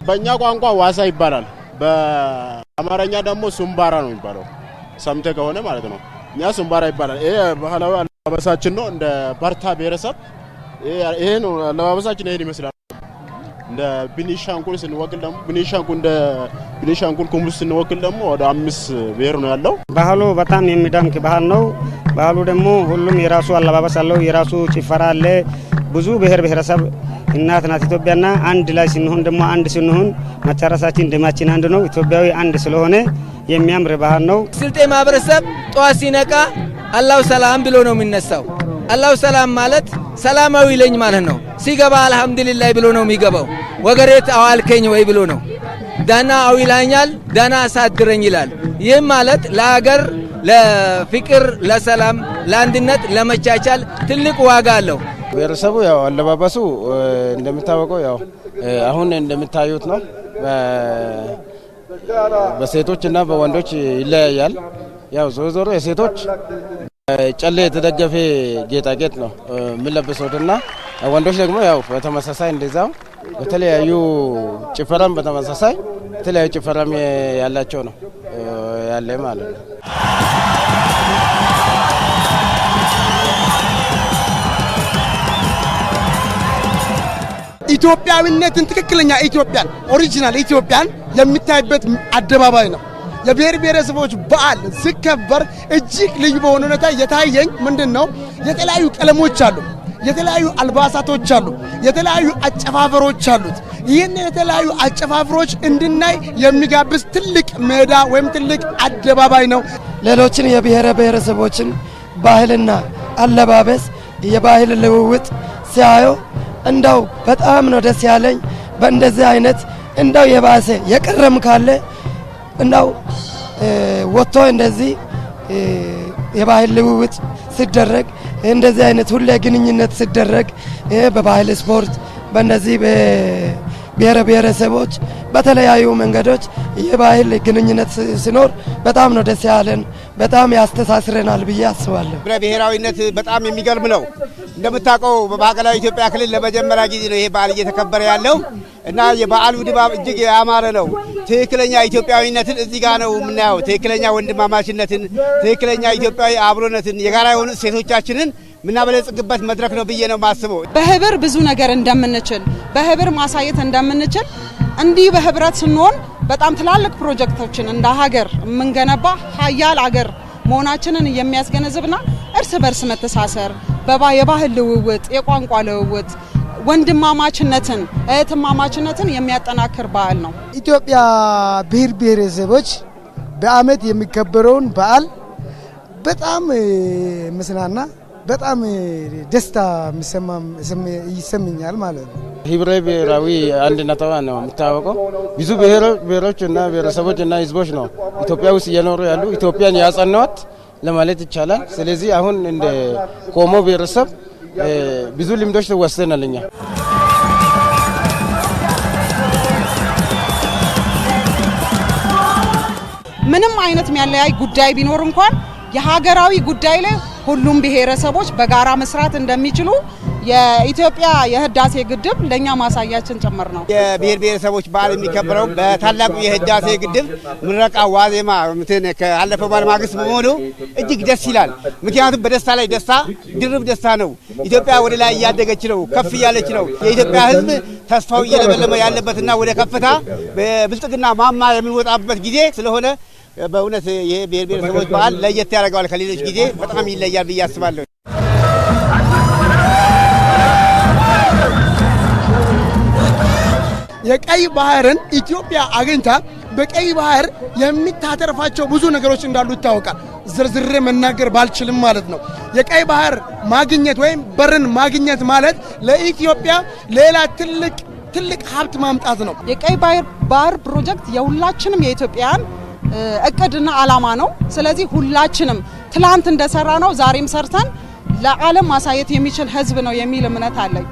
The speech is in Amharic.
በእኛ ቋንቋ ዋሳ ይባላል በአማርኛ ደግሞ ሱምባራ ነው የሚባለው ሰምተ ከሆነ ማለት ነው እኛ ሱምባራ ይባላል ይሄ ባህላዊ አለባበሳችን ነው እንደ ባርታ ብሔረሰብ ይሄ ነው አለባበሳችን ይሄን ይመስላል እንደ ቢኒሻንጉል ስንወክል ደግሞ ቢኒሻንጉል ኩሙስ ስንወክል ደግሞ ወደ 5 ብሔር ነው ያለው ባህሉ በጣም የሚደምቅ ባህል ነው ባህሉ ደግሞ ሁሉም የራሱ አለባበስ አለው የራሱ ጭፈራ አለ ብዙ ብሔር ብሔረሰብ እናት ናት ኢትዮጵያና አንድ ላይ ስንሆን ደግሞ አንድ ስንሆን መጨረሻችን ደማችን አንድ ነው ኢትዮጵያዊ አንድ ስለሆነ የሚያምር ባህል ነው ስልጤ ማህበረሰብ ጧት ሲነቃ አላሁ ሰላም ብሎ ነው የሚነሳው አላሁ ሰላም ማለት ሰላማዊ ለኝ ማለት ነው ሲገባ አልহামዱሊላህ ብሎ ነው የሚገባው ወገሬት አዋልከኝ ወይ ብሎ ነው ዳና አዊላኛል ዳና አሳድረኝ ይላል ይህ ማለት ለሀገር ለፍቅር ለሰላም ለአንድነት ለመቻቻል ትልቅ ዋጋ አለው ብሔረሰቡ ያው አለባበሱ እንደምታወቀው ያው አሁን እንደምታዩት ነው በሴቶችና በወንዶች ይለያያል ያው ዞሮ የሴቶች ጨሌ የተደገፈ ጌጣጌጥ ነው የሚለበሱትና ወንዶች ደግሞ ያው በተመሳሳይ እንደዛው በተለያዩ ጭፈራም በተመሳሳይ የተለያዩ ጭፈራም ያላቸው ነው ያለ ማለት ነው ኢትዮጵያዊነትን ትክክለኛ ኢትዮጵያን ኦሪጂናል ኢትዮጵያን የሚታይበት አደባባይ ነው የብሔር ብሔረሰቦች በዓል ሲከበር እጅግ ልዩ በሆነ ሁኔታ የታየኝ ምንድነው የተለያዩ ቀለሞች አሉ የተለያዩ አልባሳቶች አሉ የተለያዩ አጨፋፈሮች አሉት ይሄን የተለያዩ አጨፋፈሮች እንድናይ የሚጋብዝ ትልቅ ሜዳ ወይም ትልቅ አደባባይ ነው ሌሎችን የብሔር ብሔረሰቦችን ባህልና አለባበስ የባህል ልውውጥ ሲያዩ እንዳው በጣም ነው ደስ ያለኝ በእንደዚህ አይነት እንዳው የባሰ የቀረም ካለ እንዳው ወጥቶ እንደዚህ የባህል ልውውጥ ሲደረግ እንደዚህ አይነት ሁሉ ግንኙነት ሲደረግ በባህል ስፖርት በእነዚህ በብሔር ብሔረሰቦች በተለያዩ መንገዶች የባህል ግንኙነት ሲኖር በጣም ነው ደስ ያለን በጣም ያስተሳስረናል ብዬ አስባለሁ ብሔራዊነት በጣም የሚገርም ነው እንደምታውቀው በማዕከላዊ ኢትዮጵያ ክልል ለመጀመሪያ ጊዜ ነው ይሄ በዓል እየተከበረ ያለው እና የበዓሉ ድባብ እጅግ ያማረ ነው ትክክለኛ ኢትዮጵያዊነትን እዚህ ጋር ነው የምናየው ትክክለኛ ወንድማማችነትን ትክክለኛ ኢትዮጵያዊ አብሮነትን የጋራ የሆኑ ሴቶቻችንን ምናበለጽግበት መድረክ ነው ብዬ ነው ማስበው በህብር ብዙ ነገር እንደምንችል በህብር ማሳየት እንደምንችል እንዲህ በህብረት ስንሆን በጣም ትላልቅ ፕሮጀክቶችን እንደ ሀገር መንገነባ ሀያል ሀገር መሆናችንን የሚያስገነዝብና እርስ በርስ መተሳሰር የባህል ልውውጥ የቋንቋ ልውውጥ ወንድማማችነትን እህትማማችነትን የሚያጠናክር በዓል ነው ኢትዮጵያ ብሔር ብሔረሰቦች በአመት የሚከበረውን በዓል በጣም መስናና በጣም ደስታ ይሰማኛል ማለት ነው ህብረ ብሔራዊ አንድነት ነው የሚታወቀው ብዙ ብሔሮችና ብሔረሰቦችና ህዝቦች ነው ኢትዮጵያ ውስጥ እየኖሩ ያሉ ኢትዮጵያን ያጸናዋት ለማለት ይቻላል ስለዚህ አሁን እንደ ቆሞ ብሔረሰብ ብዙ ልምዶች ተወሰነልኛ ምንም አይነት የሚያለያይ ጉዳይ ቢኖር እንኳን የሀገራዊ ጉዳይ ላይ ሁሉም ብሔረሰቦች በጋራ መስራት እንደሚችሉ የኢትዮጵያ የህዳሴ ግድብ ለኛ ማሳያችን ጭምር ነው የብሔር ብሔረሰቦች በዓል የሚከበረው በታላቁ የህዳሴ ግድብ ምረቃ ዋዜማ ካለፈ ማግስት በመሆኑ እጅግ ደስ ይላል ምክንያቱም በደስታ ላይ ደስታ ድርብ ደስታ ነው ኢትዮጵያ ወደ ላይ እያደገች ነው ከፍ እያለች ነው የኢትዮጵያ ህዝብ ተስፋው እየለመለመ ያለበትና ወደ ከፍታ በብልጽግና ማማ የሚወጣበት ጊዜ ስለሆነ በእውነት ይሄ ብሔር ብሔረሰቦች በዓል ለየት ያደርገዋል ከሌሎች ጊዜ በጣም ይለያል ብዬ አስባለሁ የቀይ ባህርን ኢትዮጵያ አገኝታ በቀይ ባህር የሚታተርፋቸው ብዙ ነገሮች እንዳሉ ይታወቃል ዝርዝሬ መናገር ባልችልም ማለት ነው የቀይ ባህር ማግኘት ወይም በርን ማግኘት ማለት ለኢትዮጵያ ሌላ ትልቅ ሀብት ማምጣት ነው የቀይ ባህር ፕሮጀክት የሁላችንም የኢትዮጵያን እቅድና ዓላማ ነው ስለዚህ ሁላችንም ትላንት እንደሰራ ነው ዛሬም ሰርተን ለዓለም ማሳየት የሚችል ህዝብ ነው የሚል እምነት አለኝ